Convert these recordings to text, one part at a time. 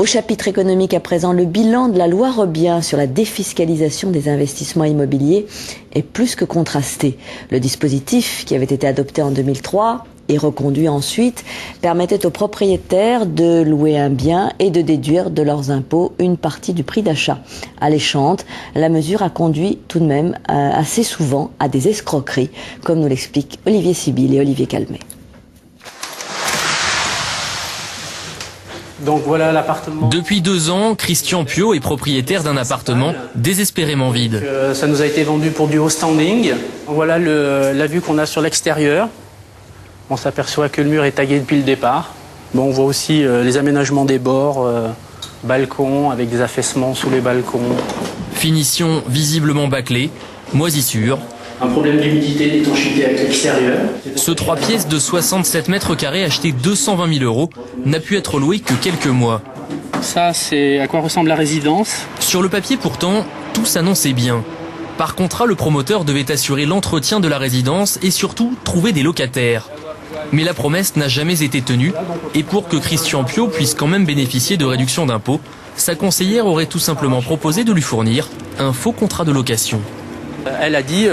Au chapitre économique à présent, le bilan de la loi Robien sur la défiscalisation des investissements immobiliers est plus que contrasté. Le dispositif qui avait été adopté en 2003 et reconduit ensuite permettait aux propriétaires de louer un bien et de déduire de leurs impôts une partie du prix d'achat. Alléchante, la mesure a conduit tout de même assez souvent à des escroqueries, comme nous l'expliquent Olivier Sibyl et Olivier Calmet. Donc voilà l'appartement. Depuis 2 ans, Christian Piot est propriétaire d'un appartement désespérément vide. Ça nous a été vendu pour du haut standing. Voilà la vue qu'on a sur l'extérieur. On s'aperçoit que le mur est tagué depuis le départ. Bon, on voit aussi les aménagements des bords, balcons avec des affaissements sous les balcons. Finition visiblement bâclée, moisissure. Un problème d'humidité, d'étanchéité avec l'extérieur. Ce 3 pièces de 67 mètres carrés acheté 220 000 € n'a pu être loué que quelques mois. Ça, c'est à quoi ressemble la résidence. Sur le papier pourtant, tout s'annonçait bien. Par contrat, le promoteur devait assurer l'entretien de la résidence et surtout trouver des locataires. Mais la promesse n'a jamais été tenue et pour que Christian Piot puisse quand même bénéficier de réduction d'impôts, sa conseillère aurait tout simplement proposé de lui fournir un faux contrat de location. Elle a dit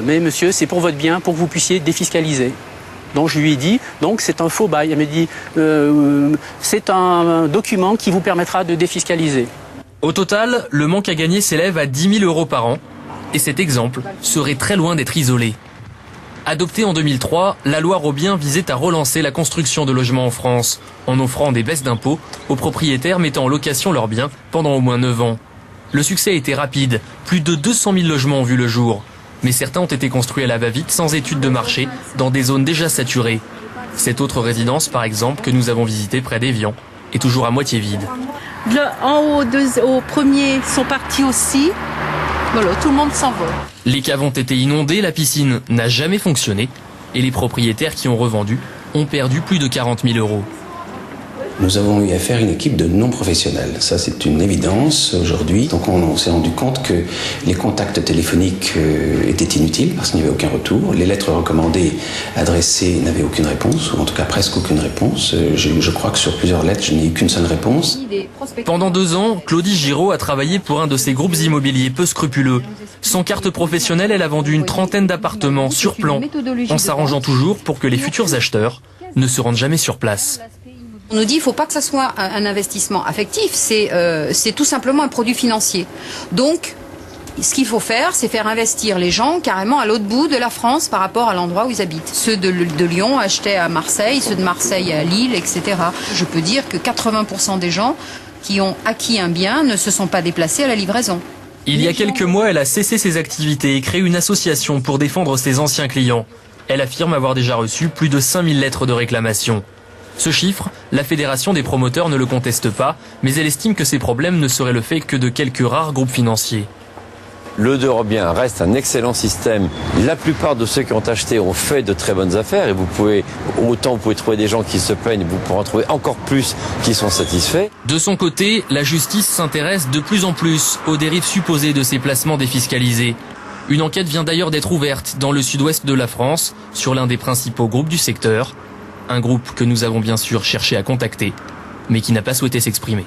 mais monsieur, c'est pour votre bien, pour que vous puissiez défiscaliser. Donc je lui ai dit, donc c'est un faux bail. Elle m'a dit, c'est un document qui vous permettra de défiscaliser. Au total, le manque à gagner s'élève à 10 000 € par an. Et cet exemple serait très loin d'être isolé. Adoptée en 2003, la loi Robien visait à relancer la construction de logements en France, en offrant des baisses d'impôts aux propriétaires mettant en location leurs biens pendant au moins 9 ans. Le succès a été rapide, plus de 200 000 logements ont vu le jour. Mais certains ont été construits à la va-vite sans étude de marché, dans des zones déjà saturées. Cette autre résidence, par exemple, que nous avons visitée près d'Évian, est toujours à moitié vide. En haut, au premier sont partis aussi. Voilà, tout le monde s'en va. Les caves ont été inondées, la piscine n'a jamais fonctionné et les propriétaires qui ont revendu ont perdu plus de 40 000 €. Nous avons eu affaire à une équipe de non-professionnels. Ça, c'est une évidence aujourd'hui. Donc, on s'est rendu compte que les contacts téléphoniques étaient inutiles parce qu'il n'y avait aucun retour. Les lettres recommandées adressées n'avaient aucune réponse, ou en tout cas presque aucune réponse. Je crois que sur plusieurs lettres, je n'ai eu qu'une seule réponse. Pendant 2 ans, Claudie Giraud a travaillé pour un de ces groupes immobiliers peu scrupuleux. Sans carte professionnelle, elle a vendu une trentaine d'appartements sur plan, en s'arrangeant toujours pour que les futurs acheteurs ne se rendent jamais sur place. On nous dit qu'il ne faut pas que ça soit un investissement affectif, c'est tout simplement un produit financier. Donc, ce qu'il faut faire, c'est faire investir les gens carrément à l'autre bout de la France par rapport à l'endroit où ils habitent. Ceux de Lyon achetaient à Marseille, ceux de Marseille à Lille, etc. Je peux dire que 80% des gens qui ont acquis un bien ne se sont pas déplacés à la livraison. Il y a quelques mois, elle a cessé ses activités et créé une association pour défendre ses anciens clients. Elle affirme avoir déjà reçu plus de 5000 lettres de réclamation. Ce chiffre, la Fédération des promoteurs ne le conteste pas, mais elle estime que ces problèmes ne seraient le fait que de quelques rares groupes financiers. Le de Robien reste un excellent système. La plupart de ceux qui ont acheté ont fait de très bonnes affaires et vous pouvez trouver des gens qui se plaignent, vous pourrez en trouver encore plus qui sont satisfaits. De son côté, la justice s'intéresse de plus en plus aux dérives supposées de ces placements défiscalisés. Une enquête vient d'ailleurs d'être ouverte dans le sud-ouest de la France sur l'un des principaux groupes du secteur. Un groupe que nous avons bien sûr cherché à contacter, mais qui n'a pas souhaité s'exprimer.